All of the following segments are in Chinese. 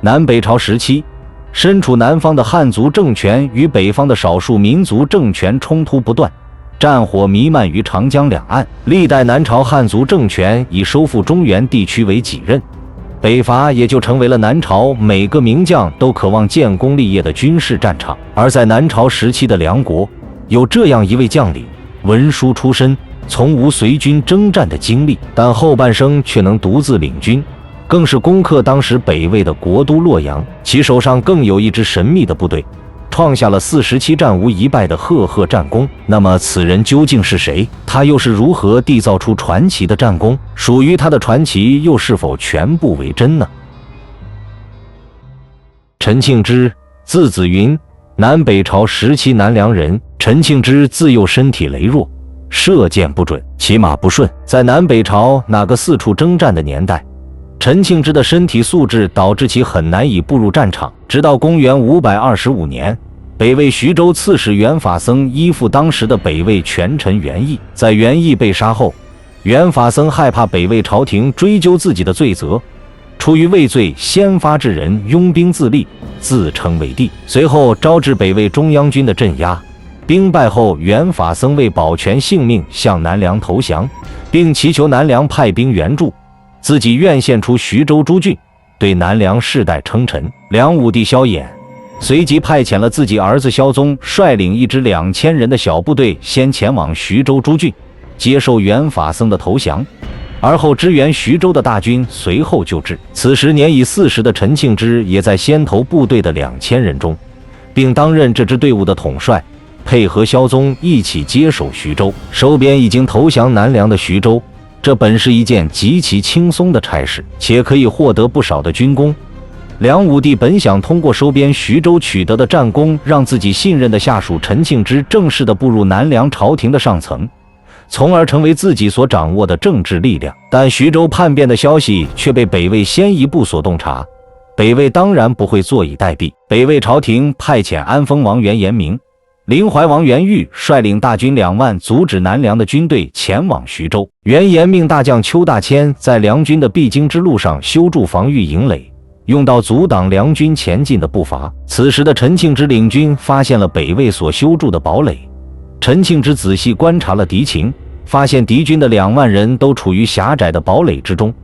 南北朝时期，身处南方的汉族政权与北方的少数民族政权冲突不断，战火弥漫于长江两岸。历代南朝汉族政权以收复中原地区为己任，北伐也就成为了南朝每个名将都渴望建功立业的军事战场。而在南朝时期的梁国，有这样一位将领，文书出身，从无随军征战的经历，但后半生却能独自领军，更是攻克当时北魏的国都洛阳。其手上更有一支神秘的部队，创下了47战无一败的赫赫战功。那么此人究竟是谁？他又是如何缔造出传奇的战功？属于他的传奇又是否全部为真呢？陈庆之，字子云，南北朝时期南梁人。陈庆之自幼身体羸弱，射箭不准，骑马不顺。在南北朝那个四处征战的年代，陈庆之的身体素质导致其很难以步入战场。直到公元525年，北魏徐州刺史袁法僧依附当时的北魏权臣袁毅。在袁毅被杀后，袁法僧害怕北魏朝廷追究自己的罪责，出于畏罪，先发制人，拥兵自立，自称为帝。随后招致北魏中央军的镇压。兵败后，袁法僧为保全性命，向南梁投降，并祈求南梁派兵援助，自己愿献出徐州诸郡，对南梁世代称臣。梁武帝萧衍随即派遣了自己儿子萧宗，率领一支2000人的小部队，先前往徐州诸郡，接受袁法僧的投降，而后支援徐州的大军随后就至。此时年已40的陈庆之也在先头部队的2000人中，并担任这支队伍的统帅，配合萧宗一起接手徐州，收编已经投降南梁的徐州。这本是一件极其轻松的差事，且可以获得不少的军功。梁武帝本想通过收编徐州取得的战功，让自己信任的下属陈庆之正式的步入南梁朝廷的上层，从而成为自己所掌握的政治力量。但徐州叛变的消息却被北魏先一步所洞察，北魏当然不会坐以待毙。北魏朝廷派遣安丰王袁延明、临淮王袁玉率领大军2万，阻止南梁的军队前往徐州。袁延命大将邱大谦在梁军的必经之路上修筑防御营垒，用到阻挡梁军前进的步伐。此时的陈庆之领军发现了北魏所修筑的堡垒。陈庆之仔细观察了敌情，发现敌军的2万人都处于狭窄的堡垒之中，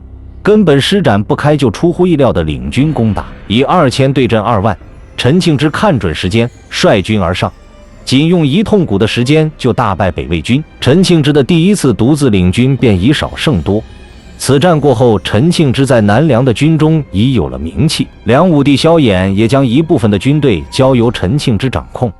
根本施展不开，就出乎意料的领军攻打，以2000对阵2万。陈庆之看准时间，率军而上，仅用1痛鼓的时间就大败北魏军。陈庆之的第一次独自领军便以少胜多。此战过后，陈庆之在南梁的军中已有了名气。梁武帝萧衍也将一部分的军队交由陈庆之掌控。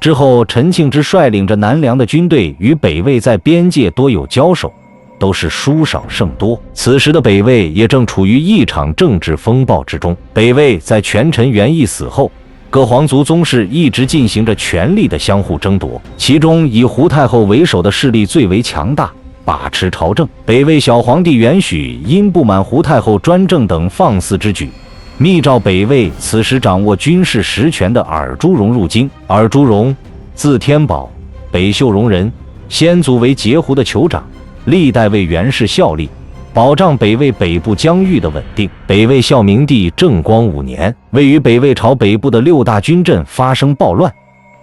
之后，陈庆之率领着南梁的军队与北魏在边界多有交手，都是输少胜多。此时的北魏也正处于一场政治风暴之中。北魏在权臣袁毅死后，各皇族宗室一直进行着权力的相互争夺，其中以胡太后为首的势力最为强大，把持朝政。北魏小皇帝袁许因不满胡太后专政等放肆之举，密召北魏此时掌握军事实权的尔朱荣入京。尔朱荣字天宝，北秀容人，先祖为截胡的酋长，历代为袁氏效力，保障北魏北部疆域的稳定。北魏孝明帝正光5年，位于北魏朝北部的6大军镇发生暴乱，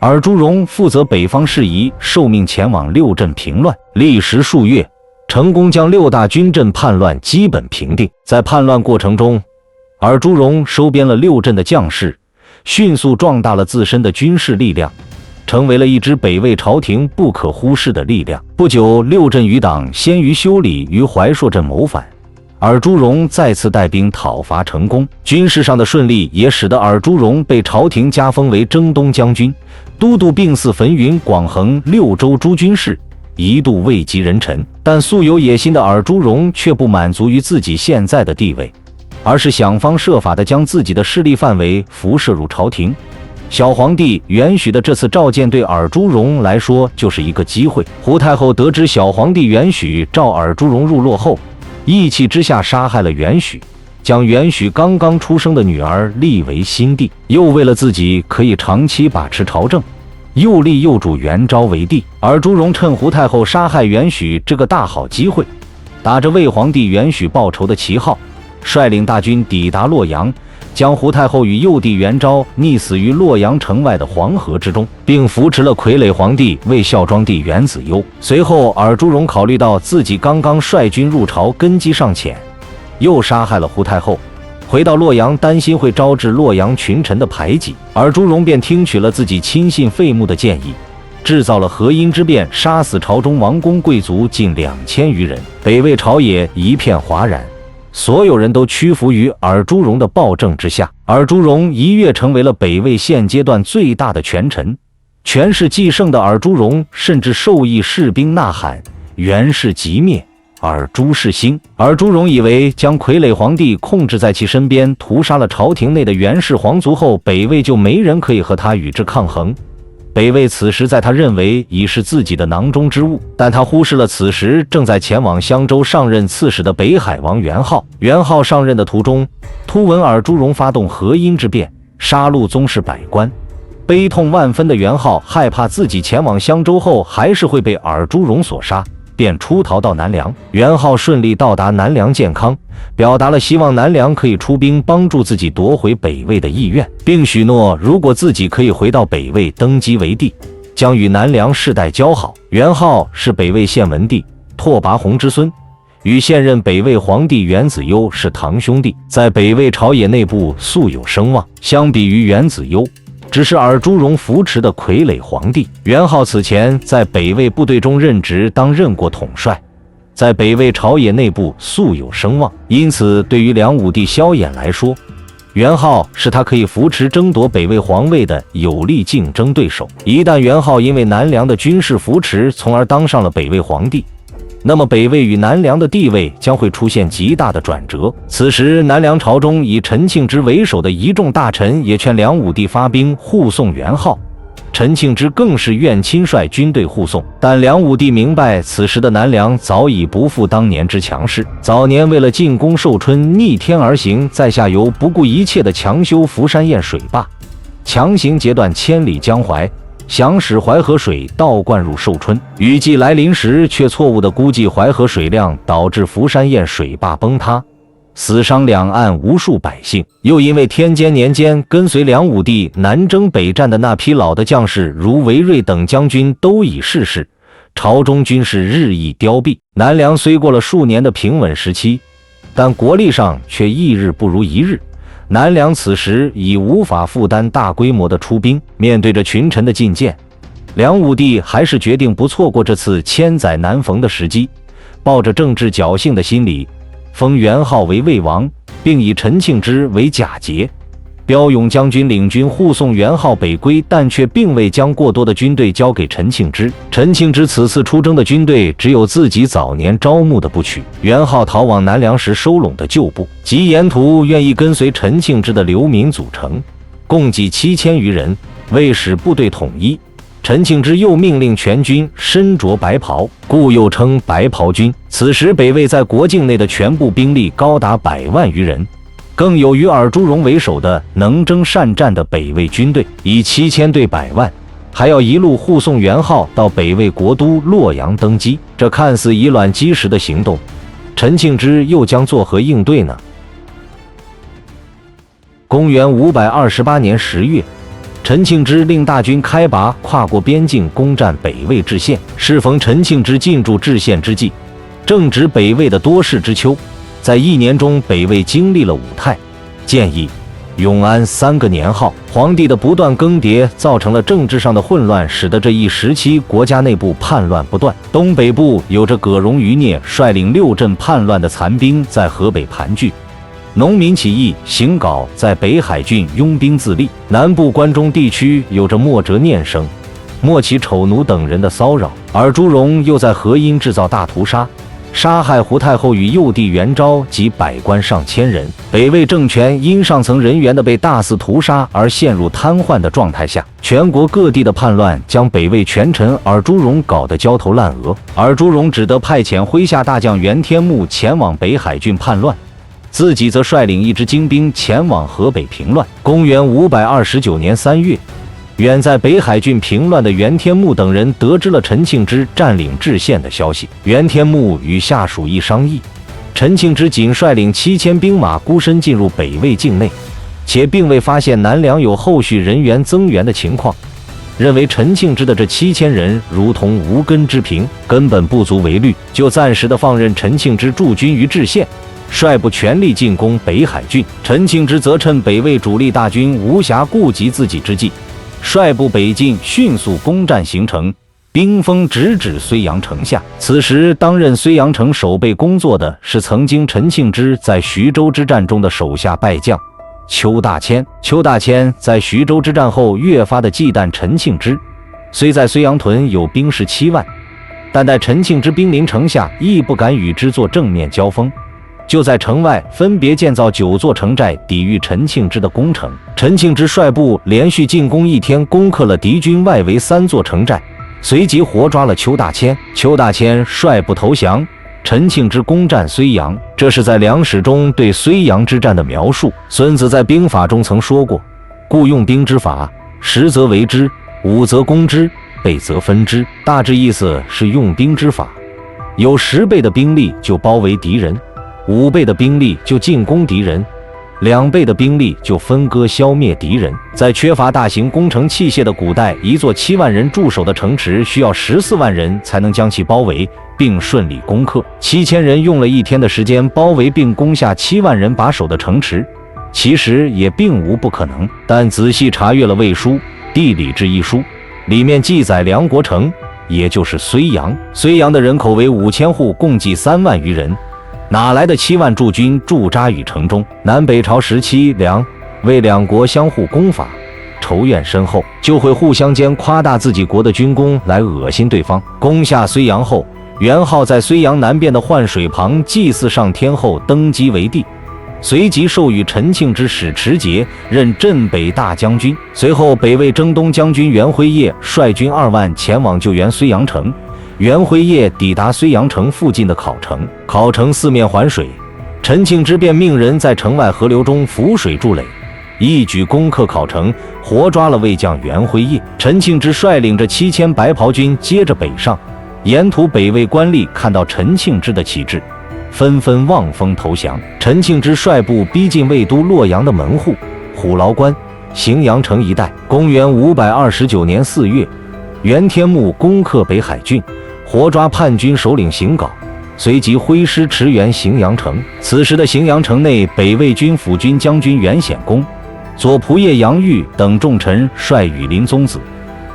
尔朱荣负责北方事宜，受命前往6镇平乱，历时数月，成功将6大军镇叛乱基本平定。在叛乱过程中，尔朱荣收编了6镇的将士，迅速壮大了自身的军事力量，成为了一支北魏朝廷不可忽视的力量。不久，6镇余党先于修理于怀朔镇谋反，尔朱荣再次带兵讨伐成功。军事上的顺利也使得尔朱荣被朝廷加封为征东将军、都督并祀汾云、广衡6州诸军事，一度位极人臣。但素有野心的尔朱荣却不满足于自己现在的地位，而是想方设法地将自己的势力范围辐射入朝廷。小皇帝袁许的这次召见对尔朱荣来说就是一个机会。胡太后得知小皇帝袁许召尔朱荣入洛后，一气之下杀害了袁许，将袁许刚刚出生的女儿立为新帝，又为了自己可以长期把持朝政，又立幼主袁昭为帝。尔朱荣趁胡太后杀害袁许这个大好机会，打着为皇帝袁许报仇的旗号，率领大军抵达洛阳，将胡太后与幼帝元昭溺死于洛阳城外的黄河之中，并扶持了傀儡皇帝为孝庄帝元子攸。随后，尔朱荣考虑到自己刚刚率军入朝，根基尚浅，又杀害了胡太后。回到洛阳，担心会招致洛阳群臣的排挤，尔朱荣便听取了自己亲信费穆的建议，制造了河阴之变，杀死朝中王公贵族近2000余人，北魏朝野一片哗然，所有人都屈服于尔朱荣的暴政之下。尔朱荣一跃成为了北魏现阶段最大的权臣，权势既盛的尔朱荣甚至授意士兵呐喊：“袁氏即灭，尔朱氏兴。”尔朱荣以为将傀儡皇帝控制在其身边，屠杀了朝廷内的袁氏皇族后，北魏就没人可以和他与之抗衡。北魏此时在他认为已是自己的囊中之物，但他忽视了此时正在前往襄州上任刺史的北海王元昊。元昊上任的途中，突闻尔朱荣发动河阴之变，杀戮宗室百官。悲痛万分的元昊害怕自己前往襄州后还是会被尔朱荣所杀，便出逃到南梁。元昊顺利到达南梁建康，表达了希望南梁可以出兵帮助自己夺回北魏的意愿，并许诺如果自己可以回到北魏登基为帝，将与南梁世代交好。元昊是北魏献文帝拓跋宏之孙，与现任北魏皇帝元子攸是堂兄弟，在北魏朝野内部素有声望。相比于元子攸，只是尔朱荣扶持的傀儡皇帝。元昊此前在北魏部队中任职，当任过统帅，在北魏朝野内部素有声望，因此对于梁武帝萧衍来说，元昊是他可以扶持争夺北魏皇位的有力竞争对手。一旦元昊因为南梁的军事扶持，从而当上了北魏皇帝，那么北魏与南梁的地位将会出现极大的转折。此时，南梁朝中以陈庆之为首的一众大臣也劝梁武帝发兵护送元昊，陈庆之更是愿亲率军队护送。但梁武帝明白，此时的南梁早已不复当年之强势。早年为了进攻寿春，逆天而行，在下游不顾一切地强修福山堰水坝，强行截断千里江淮，想使淮河水倒灌入寿春，雨季来临时却错误地估计淮河水量，导致福山堰水坝崩塌，死伤两岸无数百姓。又因为天监年间跟随梁武帝南征北战的那批老的将士，如韦睿等将军都已逝世，朝中军事日益凋敝。南梁虽过了数年的平稳时期，但国力上却一日不如一日。南梁此时已无法负担大规模的出兵，面对着群臣的进谏，梁武帝还是决定不错过这次千载难逢的时机，抱着政治侥幸的心理，封元昊为魏王，并以陈庆之为假节。骠勇将军领军护送元昊北归，但却并未将过多的军队交给陈庆之。陈庆之此次出征的军队只有自己早年招募的部曲，元昊逃往南梁时收拢的旧部，及沿途愿意跟随陈庆之的流民组成，共计7000余人，为使部队统一。陈庆之又命令全军身着白袍，故又称白袍军。此时北魏在国境内的全部兵力高达100万余人，更有以尔朱荣为首的能征善战的北魏军队，以7000对100万，还要一路护送元昊到北魏国都洛阳登基。这看似以卵击石的行动，陈庆之又将作何应对呢？公元528年10月，陈庆之令大军开拔，跨过边境攻占北魏治县。适逢陈庆之进驻治县之际，正值北魏的多事之秋。在1年中，北魏经历了5太、建义、永安3个年号，皇帝的不断更迭造成了政治上的混乱，使得这一时期国家内部叛乱不断。东北部有着葛荣、余孽率领6镇叛乱的残兵在河北盘踞，农民起义邢镐在北海郡拥兵自立。南部关中地区有着莫哲、念生、莫启丑奴等人的骚扰，尔朱荣又在河阴制造大屠杀，杀害胡太后与幼帝元昭及百官上千人。北魏政权因上层人员的被大肆屠杀而陷入瘫痪的状态下，全国各地的叛乱将北魏权臣尔朱荣搞得焦头烂额。尔朱荣只得派遣麾下大将袁天穆前往北海郡叛乱，自己则率领一支精兵前往河北平乱。公元529年3月，远在北海郡平乱的袁天穆等人得知了陈庆之占领治县的消息。袁天穆与下属一商议，陈庆之仅率领7000兵马孤身进入北魏境内，且并未发现南梁有后续人员增援的情况，认为陈庆之的这7000人如同无根之萍，根本不足为虑，就暂时的放任陈庆之驻军于治县，率部全力进攻北海郡。陈庆之则趁北魏主力大军无暇顾及自己之际，率部北进，迅速攻占行城，兵锋直指睢阳城下。此时担任睢阳城守备工作的是曾经陈庆之在徐州之战中的手下败将邱大谦。邱大谦在徐州之战后越发的忌惮陈庆之，虽在睢阳屯有兵士7万，但待陈庆之兵临城下，亦不敢与之作正面交锋，就在城外分别建造9座城寨抵御陈庆之的攻城。陈庆之率部连续进攻1天，攻克了敌军外围3座城寨，随即活抓了邱大谦。邱大谦率部投降，陈庆之攻占睢阳。这是在梁史中对睢阳之战的描述。孙子在兵法中曾说过：故用兵之法，10则为之，5则攻之，8则分之。大致意思是用兵之法，有10倍的兵力就包围敌人，5倍的兵力就进攻敌人，2倍的兵力就分割消灭敌人。在缺乏大型攻城器械的古代，一座7万人驻守的城池需要14万人才能将其包围并顺利攻克。7000人用了1天的时间包围并攻下7万人把守的城池，其实也并无不可能。但仔细查阅了《魏书·地理志》一书，里面记载梁国城，也就是睢阳。睢阳的人口为5000户，共计3万余人，哪来的7万驻军驻扎于城中？南北朝时期，梁魏两国相互攻伐，仇怨深厚，就会互相间夸大自己国的军功来恶心对方。攻下睢阳后，元昊在睢阳南边的浣水旁祭祀上天后登基为帝，随即授予陈庆之使持节，任镇北大将军。随后北魏征东将军袁辉业率军2万前往救援睢阳城。袁辉业抵达睢阳城附近的考城，考城四面环水，陈庆之便命人在城外河流中浮水筑垒，一举攻克考城，活抓了魏将袁辉业。陈庆之率领着7000白袍军接着北上，沿途北魏官吏看到陈庆之的旗帜，纷纷望风投降。陈庆之率部逼近魏都洛阳的门户虎牢关、荥阳城一带。公元529年4月，袁天穆攻克北海郡，活抓叛军首领邢镐，随即挥师驰援荥阳城。此时的荥阳城内，北魏军辅军将军袁显公、左仆射杨玉等重臣率羽林宗子、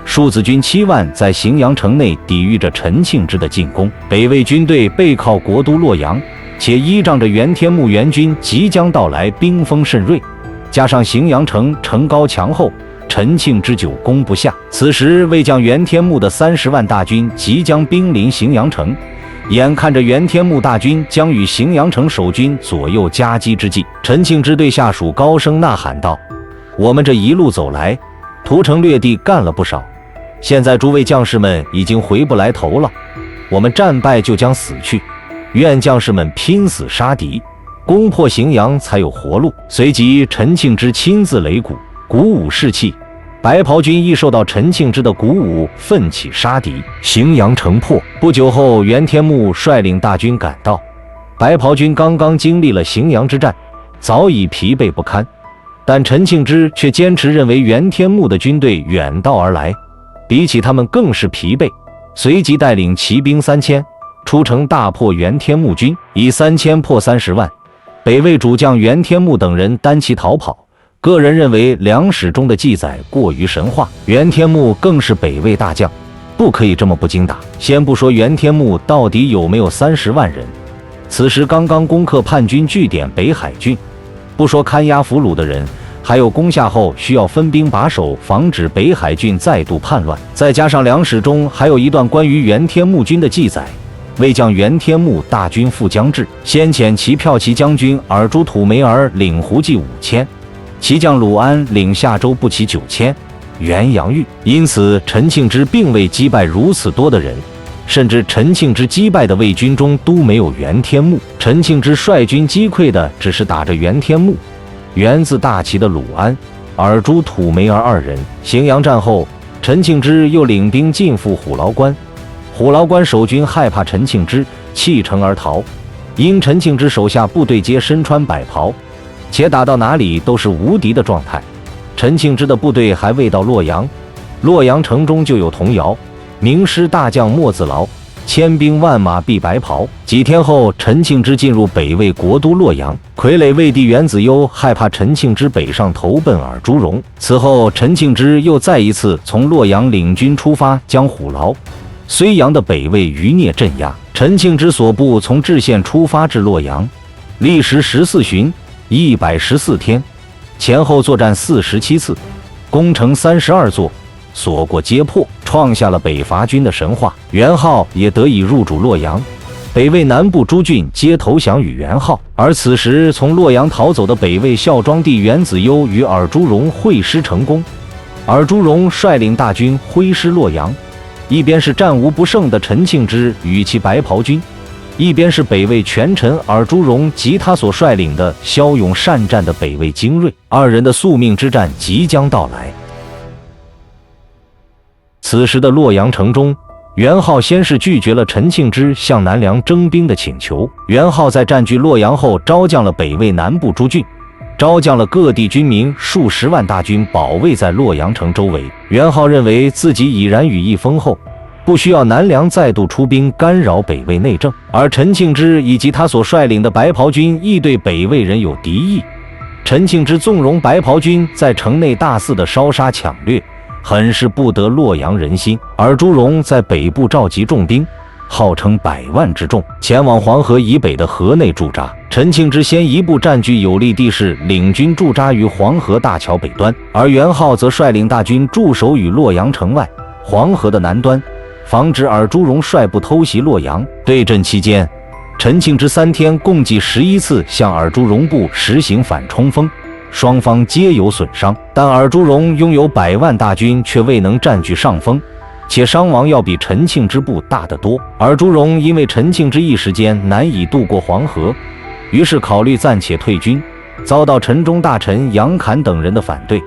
庶子军7万在荥阳城内抵御着陈庆之的进攻。北魏军队背靠国都洛阳，且依仗着袁天穆援军即将到来，兵锋甚锐，加上荥阳城城高墙厚，陈庆之久攻不下。此时魏将袁天穆的30万大军即将兵临荥阳城，眼看着袁天穆大军将与荥阳城守军左右夹击之际，陈庆之对下属高声呐喊道：我们这一路走来，屠城掠地干了不少，现在诸位将士们已经回不来头了，我们战败就将死去，愿将士们拼死杀敌，攻破荥阳才有活路。随即陈庆之亲自擂鼓，鼓舞士气，白袍军亦受到陈庆之的鼓舞，奋起杀敌，荥阳城破。不久后，袁天穆率领大军赶到，白袍军刚刚经历了荥阳之战，早已疲惫不堪，但陈庆之却坚持认为袁天穆的军队远道而来，比起他们更是疲惫，随即带领骑兵3000出城大破袁天穆军，以3000破30万。北魏主将袁天穆等人单骑逃跑，个人认为梁史中的记载过于神话，袁天穆更是北魏大将，不可以这么不经打。先不说袁天穆到底有没有30万人，此时刚刚攻克叛军据点北海郡，不说看押俘虏的人，还有攻下后需要分兵把守，防止北海郡再度叛乱。再加上梁史中还有一段关于袁天穆军的记载，魏将袁天穆大军赴将至，先遣其骠骑将军尔朱土梅尔领胡骑5000，骑将鲁安领夏州步骑9000，袁杨玉。因此陈庆之并未击败如此多的人，甚至陈庆之击败的魏军中都没有袁天穆。陈庆之率军击溃的只是打着袁天穆、源自大齐的鲁安、尔朱土梅尔2人。荥阳战后，陈庆之又领兵进赴虎牢关，虎牢关守军害怕陈庆之，弃城而逃。因陈庆之手下部队皆身穿白袍，且打到哪里都是无敌的状态。陈庆之的部队还未到洛阳，洛阳城中就有童谣：名师大将莫自劳，千兵万马必白袍。几天后，陈庆之进入北魏国都洛阳。傀儡魏帝元子攸害怕陈庆之北上投奔尔朱荣，此后陈庆之又再一次从洛阳领军出发，将虎牢、睢阳的北魏余孽镇压。陈庆之所部从治县出发至洛阳，历时14旬，114天，前后作战47次，攻城32座，所过皆破，创下了北伐军的神话。元昊也得以入主洛阳，北魏南部诸郡皆投降于元昊。而此时从洛阳逃走的北魏孝庄帝元子攸与尔朱荣会师成功，尔朱荣率领大军挥师洛阳，一边是战无不胜的陈庆之与其白袍军，一边是北魏权臣尔朱荣及他所率领的骁勇善战的北魏精锐，二人的宿命之战即将到来。此时的洛阳城中，元昊先是拒绝了陈庆之向南梁征兵的请求。元昊在占据洛阳后，招降了北魏南部诸郡，招降了各地军民数十万大军，保卫在洛阳城周围。元昊认为自己已然羽翼丰厚，不需要南梁再度出兵干扰北魏内政，而陈庆之以及他所率领的白袍军亦对北魏人有敌意。陈庆之纵容白袍军在城内大肆的烧杀抢掠，很是不得洛阳人心。而朱荣在北部召集重兵，号称100万之众，前往黄河以北的河内驻扎。陈庆之先一步占据有利地势，领军驻扎于黄河大桥北端，而元昊则率领大军驻守于洛阳城外黄河的南端，防止尔朱荣率部偷袭洛阳。对阵期间，陈庆之3天共计11次向尔朱荣部实行反冲锋，双方皆有损伤，但尔朱荣拥有100万大军，却未能占据上风，且伤亡要比陈庆之部大得多。尔朱荣因为陈庆之一时间难以渡过黄河，于是考虑暂且退军，遭到陈中大臣杨侃等人的反对，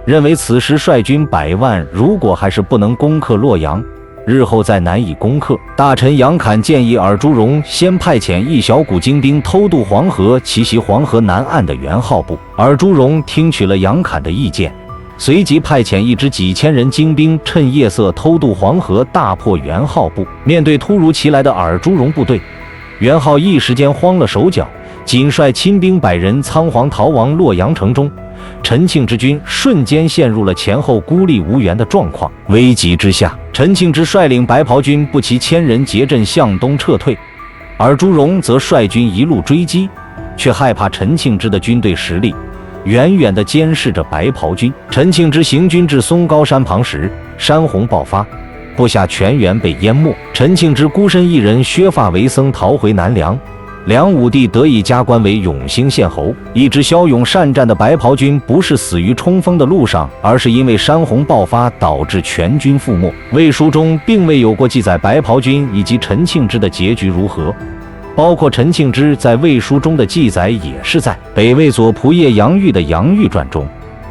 认为此时率军100万，如果还是不能攻克洛阳，日后再难以攻克。大臣杨侃建议尔朱荣先派遣一小股精兵偷渡黄河，奇袭黄河南岸的元昊部。尔朱荣听取了杨侃的意见，随即派遣一支几千人精兵，趁夜色偷渡黄河，大破元昊部。面对突如其来的尔朱荣部队，元昊一时间慌了手脚，仅率亲兵100人仓皇逃亡洛阳城中。陈庆之军瞬间陷入了前后孤立无援的状况。危急之下，陈庆之率领白袍军不齐1000人结阵向东撤退，而朱荣则率军一路追击，却害怕陈庆之的军队实力，远远地监视着白袍军。陈庆之行军至松高山旁时，山洪爆发，部下全员被淹没。陈庆之孤身一人削发为僧逃回南梁，梁武帝得以加官为永兴县侯。一支骁勇善战的白袍军不是死于冲锋的路上，而是因为山洪爆发导致全军覆没。魏书中并未有过记载白袍军以及陈庆之的结局如何，包括陈庆之在魏书中的记载也是在北魏左仆射杨玉的《杨玉传》中，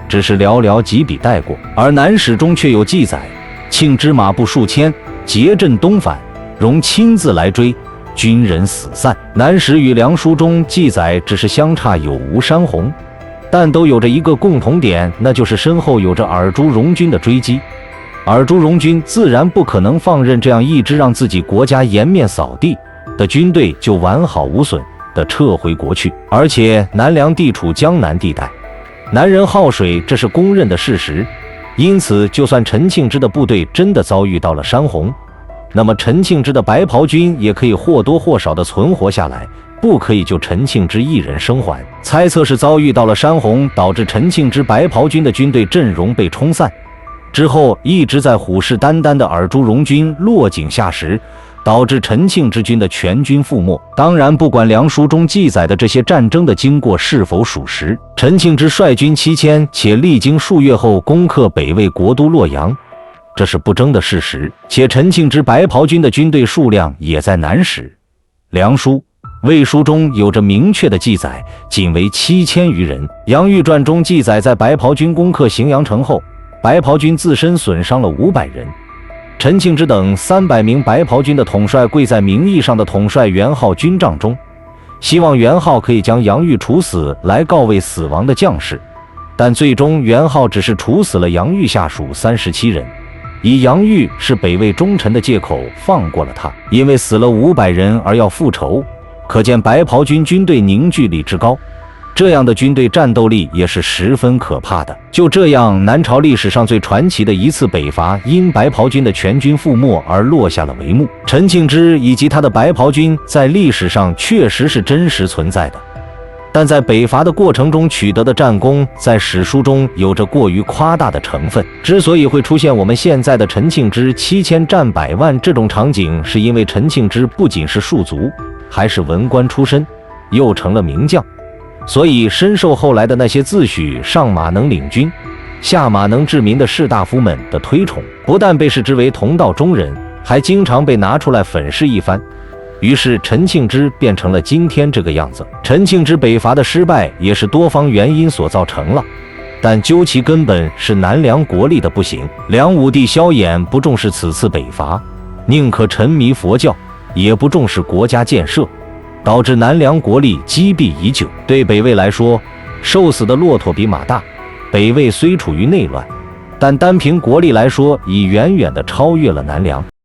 只是寥寥几笔带过，而南史中却有记载，庆之马步数千，结阵东返，荣亲自来追，军人死散。南史与梁书中记载只是相差有无山洪，但都有着一个共同点，那就是身后有着尔朱荣军的追击。尔朱荣军自然不可能放任这样一支让自己国家颜面扫地的军队就完好无损地撤回国去。而且南梁地处江南地带，南人好水，这是公认的事实。因此就算陈庆之的部队真的遭遇到了山洪，那么陈庆之的白袍军也可以或多或少的存活下来，不可以就陈庆之一人生还。猜测是遭遇到了山洪，导致陈庆之白袍军的军队阵容被冲散，之后一直在虎视眈眈的尔朱荣军落井下石，导致陈庆之军的全军覆没。当然，不管梁书中记载的这些战争的经过是否属实，陈庆之率军7000，且历经数月后攻克北魏国都洛阳，这是不争的事实。且陈庆之白袍军的军队数量也在南史、梁书、魏书中有着明确的记载，仅为7000余人。《杨玉传》中记载，在白袍军攻克荥阳城后，白袍军自身损伤了500人。陈庆之等300名白袍军的统帅跪在名义上的统帅元昊军帐中，希望元昊可以将杨玉处死来告慰死亡的将士。但最终元昊只是处死了杨玉下属37人，以杨玉是北魏忠臣的借口放过了他，因为死了500人而要复仇，可见白袍军军队凝聚力之高。这样的军队战斗力也是十分可怕的。就这样，南朝历史上最传奇的一次北伐因白袍军的全军覆没而落下了帷幕。陈庆之以及他的白袍军在历史上确实是真实存在的，但在北伐的过程中取得的战功，在史书中有着过于夸大的成分。之所以会出现我们现在的陈庆之7000战100万这种场景，是因为陈庆之不仅是戍卒，还是文官出身，又成了名将，所以深受后来的那些自诩上马能领军，下马能治民的士大夫们的推崇，不但被视之为同道中人，还经常被拿出来粉饰一番。于是陈庆之变成了今天这个样子。陈庆之北伐的失败也是多方原因所造成了，但究其根本是南梁国力的不行。梁武帝萧衍不重视此次北伐，宁可沉迷佛教，也不重视国家建设，导致南梁国力积弊已久。对北魏来说，瘦死的骆驼比马大。北魏虽处于内乱，但单凭国力来说，已远远地超越了南梁。